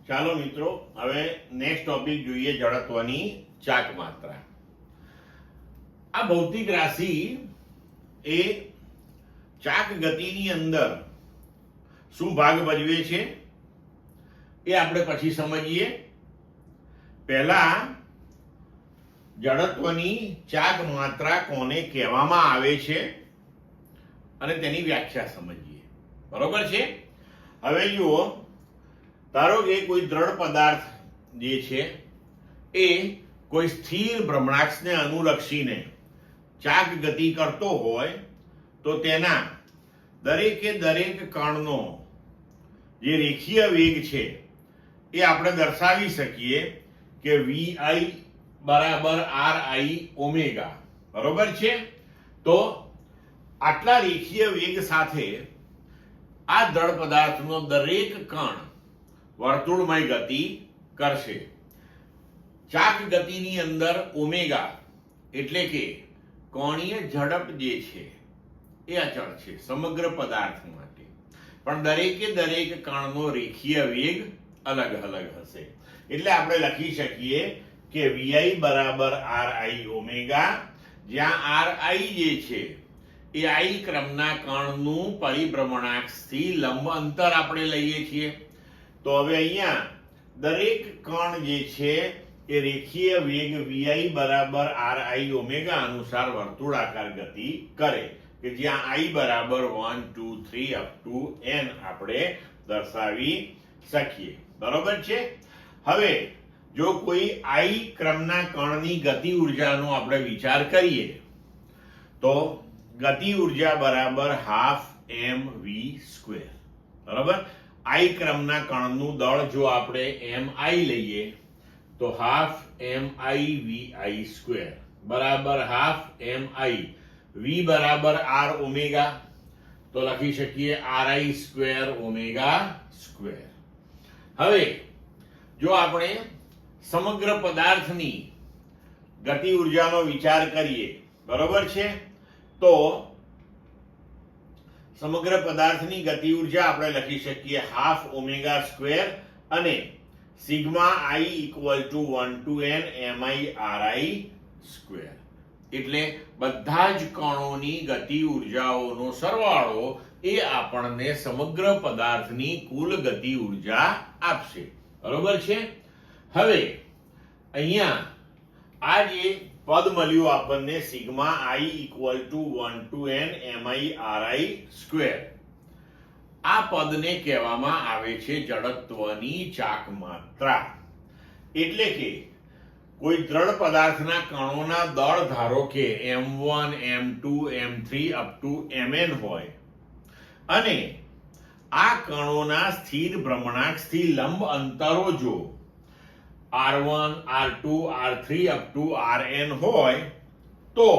ચાલો મિત્રો, હવે નેક્સ્ટ ટોપિક જોઈએ, જડત્વની ચાક માત્રા. આ ભૌતિક રાશિ એ ચાક ગતિની અંદર શું ભાગ ભજવે છે એ આપણે પછી સમજીએ. પહેલા જડત્વની ચાક માત્રા કોને કહેવામાં આવે છે અને તેની વ્યાખ્યા સમજીએ. બરોબર છે? હવે જુઓ, ધારો કે કોઈ દ્રઢ પદાર્થ જે છે એ કોઈ સ્થિર ભ્રમણાક્ષને અનુલક્ષીને ચાક ગતિ કરતો હોય તો તેના દરેકે દરેક કણનો જે રેખીય વેગ છે એ આપણે દર્શાવી શકીએ કે VI બરાબર RI ઓમેગા. બરોબર છે? તો આટલા રેખીય વેગ સાથે આ દ્રઢ પદાર્થનો દરેક કણ વર્તુળમય ગતિ કરશે. ચાક ગતિની અંદર ઓમેગા એટલે કે કોણીય ઝડપ જે છે એ અચળ છે સમગ્ર પદાર્થ માટે, પણ દરેકે દરેક કણનો રેખીય વેગ અલગ અલગ હશે. એટલે આપણે લખી શકીએ કે VI બરાબર RI ઓમેગા, જ્યાં RI જે છે એ I ક્રમના કણનું પરિભ્રમણાક્ષથી લંબ અંતર આપણે લઈએ છીએ. તો હવે અહીંયા દરેક કણ જે છે એ રેખીય વેગ VI બરાબર RI ઓમેગા અનુસાર વર્તુળાકાર ગતિ કરે, કે જ્યાં I બરાબર 1 2 3 અપ ટુ n આપણે દર્શાવી શકીએ. બરોબર છે? હવે જો કોઈ I ક્રમના કણની ગતિ ઉર્જાનો આપણે વિચાર કરીએ તો ગતિ ઉર્જા બરાબર હાફ mv². બરાબર? I ક્રમના કણનું દળ જો આપણે mi લઈએ તો હાફ mi/vi² બરાબર હાફ mi. v બરાબર r ઓમેગા, તો લખી શકીએ ri² ઓમેગા². હવે જો આપણે સમગ્ર પદાર્થની ગતિ ઉર્જાનો વિચાર કરીએ, બરોબર છે, તો સમગ્ર પદાર્થની ગતિ ઉર્જા આપણે લખી શકીએ હાફ ઓમેગા² અને sigma i equal to 1 to n mi/ri². એટલે બધા જ કણોની ગતિ ઉર્જાઓનો સરવાળો એ આપણને સમગ્ર પદાર્થની કુલ ગતિ ઉર્જા આપશે. બરોબર છે? હવે અહીંયા આ જે પદ મળ્યું આપણને sigma i equal to 1 to n mi/ri², આ પદને કહેવામાં આવે છે જડત્વની ચાક માત્રા. એટલે કે કોઈ દ્રઢ પદાર્થના કણોના દળ ધારો કે m1 m2 m3 up to mn હોય અને આ કણોના સ્થિર ભ્રમણાક્ષથી લંબ અંતરો જો r1 r2 r3 up to rn હોય તો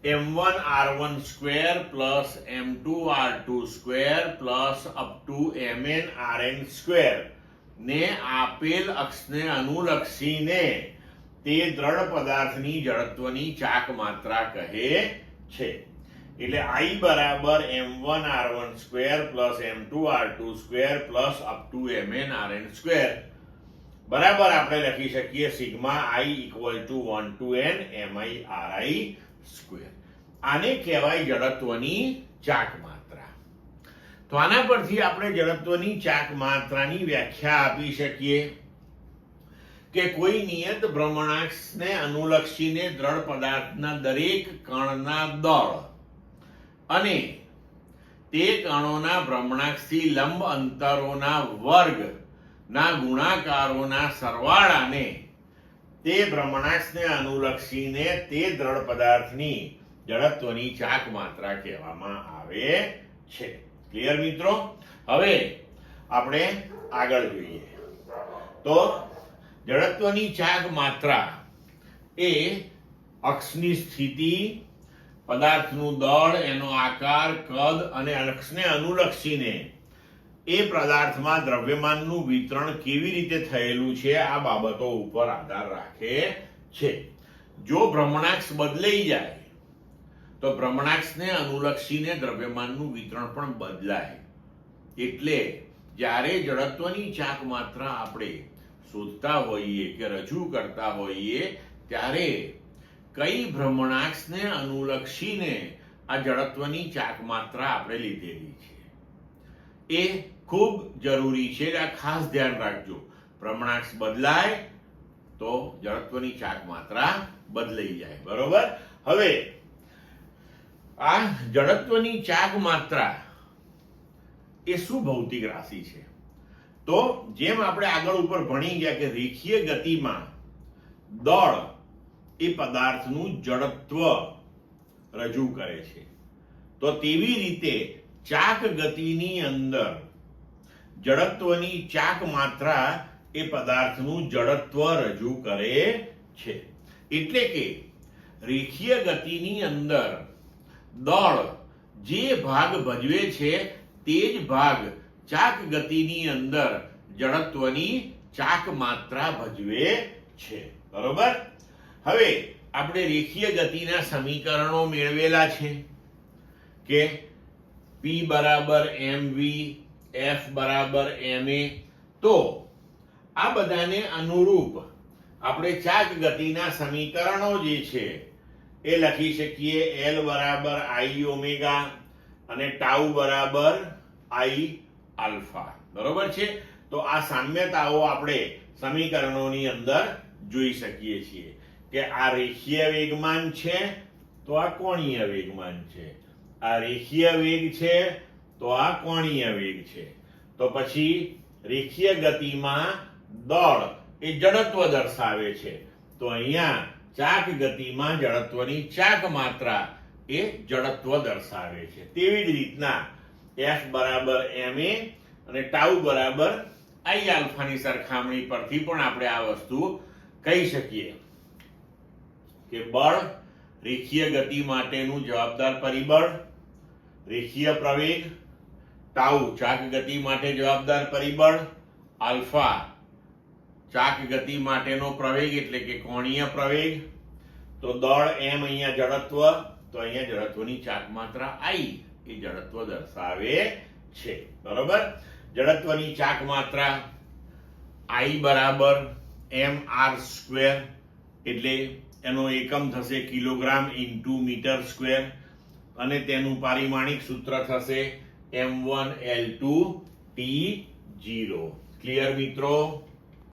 m1 r1² plus m2 r2² plus up to mn rn² ને આપેલ અક્ષને અનુલક્ષીને તે દ્રઢ પદાર્થની જડત્વની ચાક માત્રા કહે છે. એટલે I બરાબર m1 r1² plus m2 r2² plus up to mn rn² બરાબર આપણે લખી શકીએ sigma i equal to 1 to n mi/ri². આને કહેવાય જડત્વની ચાક માત્રા. તો આના પરથી આપણે જડત્વની ચાક માત્રાની વ્યાખ્યા આપી શકીએ કે કોઈ નિયત ભ્રમણાક્ષને અનુલક્ષીને દ્રઢ પદાર્થના દરેક કણના દળ અને તે કણોના ભ્રમણાક્ષથી લંબ અંતરોના વર્ગના ગુણાકારોના સરવાળાને તે ભ્રમણાક્ષને અનુલક્ષીને તે દ્રઢ પદાર્થની જડત્વની ચાક માત્રા કહેવામાં આવે છે. ક્લિયર મિત્રો? હવે આપણે આગળ જોઈએ તો જડત્વની ચાક માત્રા એ અક્ષની સ્થિતિ, પદાર્થનું દળ, એનો આકાર, કદ અને અક્ષને અનુલક્ષીને એ પદાર્થમાં દ્રવ્યમાનનું વિતરણ કેવી રીતે થયેલું છે આ બાબતો ઉપર આધાર રાખે છે. જો ભ્રમણાક્ષ બદલાઈ જાય તો ભ્રમણાક્ષને અનુલક્ષીને દ્રવ્યમાનનું વિતરણ પણ બદલાય. એટલે જ્યારે જડત્વની ચાક માત્રા આપણે શોધતા હોઈએ કે રજૂ કરતા હોઈએ ત્યારે કઈ ભ્રમણાક્ષને અનુલક્ષીને આ જડત્વની ચાક માત્રા આપણે લીધેલી છે એ ખૂબ જરૂરી છે. આ ખાસ ધ્યાન રાખજો. ભ્રમણાક્ષ બદલાય તો જડત્વની ચાક માત્રા બદલાઈ જાય. બરોબર. હવે આ જડત્વની ચાક માત્રા એ શું ભૌતિક રાશિ છે? તો જેમ આપણે આગળ ઉપર ભણી ગયા કે રેખીય ગતિમાં દળ એ પદાર્થનું જડત્વ રજૂ કરે છે, તો તેવી રીતે ચાક ગતિની અંદર જડત્વની ચાક માત્રા એ પદાર્થનું જડત્વ રજૂ કરે છે. એટલે કે રેખીય ગતિની અંદર દળ જે ભાગ ભજવે છે તે જ ભાગ ચાક ગતિની અંદર જડત્વની ચાક માત્રા ભજવે છે. બરોબર. હવે આપણે રેખીય ગતિના સમીકરણો મેળવેલા છે કે P બરાબર mv, F બરાબર ma. તો આ બધાને અનુરૂપ આપણે ચાક ગતિના સમીકરણો જે છે એ લખી શકીએ. L બરાબર I ઓમેગા અને ટાઉ બરાબર I આલ્ફા. બરોબર છે. તો આ સામ્યતાઓ આપણે સમીકરણોની અંદર જોઈ શકીએ છીએ કે આ રેખીય વેગમાન છે તો આ કોણીય વેગમાન છે, આ રેખીય વેગ છે તો આ કોણીય વેગ છે. તો પછી રેખીય ગતિમાં દળ એ જડત્વ દર્શાવે છે, તો અહીંયા ચાક ગતિમાં જડત્વની ચાક માત્રા એ જડત્વ દર્શાવે છે. તેવી જ રીતના F બરાબર ma અને ટાઉ બરાબર I આલ્ફાની સરખામણી પરથી પણ આપણે આ વસ્તુ કહી શકીએ કે બળ રેખીય ગતિ માટેનું જવાબદાર પરિબળ, રેખીય પ્રવેગ ટાઉ ચાક ગતિ માટે જવાબદાર પરિબળ, આલ્ફા ચાક ગતિ માટેનો પ્રવેગ એટલે કે કોણીય પ્રવેગ. તો દળ m અહીંયા જડત્વ, તો અહીંયા જડત્વની ચાક માત્રા I એ જડત્વ દર્શાવે છે. બરોબર. જડત્વની ચાક માત્રા I બરાબર mr સ્ક્વેર, એટલે એનો એકમ થશે કિલોગ્રામ ઇન્ટુ મીટર સ્ક્વેર અને તેનું પારિમાણિક સૂત્ર થશે m1 L2 T0. ક્લિયર મિત્રો?